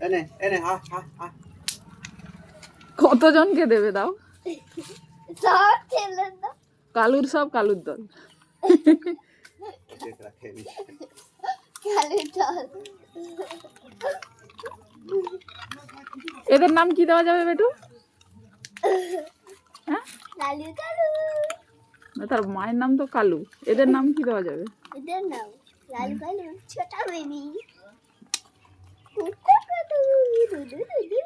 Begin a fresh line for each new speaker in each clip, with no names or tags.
এনে এনে হা হা হা
কতজনকে দেবে দাও?
সব খেলে দাও।
কালুর সব কালুর দল।
দেখরা খেয়ে নিস।
খালি চল।
এদের নাম কি দেওয়া যাবে বেটু? হ্যাঁ,
লালু কালু।
তার মায়ের নাম তো কালু, এদের নাম কি দেওয়া যাবে?
এদের নাম লালু কালু, ছোটা বেবি, কুকুর কালু, দুদু দুদু।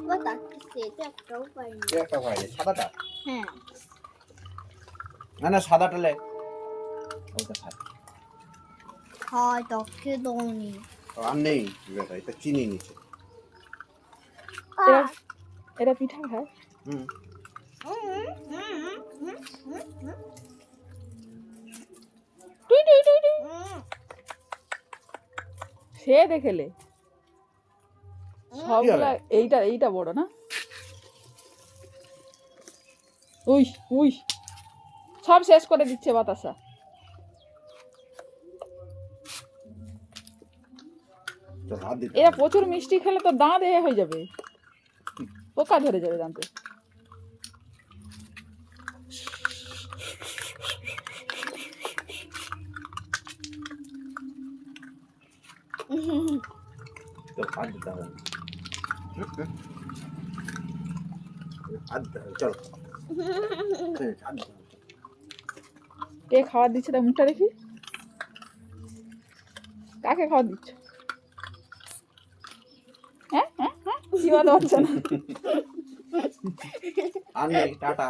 কথা সেটা একটাও পাইনি।
তুই একটা খাইলে সাদাটা?
হ্যাঁ,
না না সাদাটা লে। ওটা খা।
হয় তোকে দৌনি।
আর নেই বেটা, এটা চিনি নিচে।
এরা পিঠা খায়?
হুম।
টুই টুই টুই টুই। সে দেখেলে সবগুলা এইটা এইটা বড় না? উই উই সব শেষ করে দিচ্ছে বাতাসা।
তো হাত দিতে
এরা প্রচুর মিষ্টি খেলে তো দাঁত এ হয়ে যাবে, পোকা ধরে যাবে দাঁতে।
তো হাত দিতে হবে না। হাত দিতে হবে, চলো হাত দিতে হবে।
কে খাবার দিচ্ছে তার মুখটা দেখি। কাকে খাবার দিচ্ছ? হ্যাঁ হ্যাঁ হ্যাঁ, কি বাদ হচ্ছে না।
আর নেই, টাটা।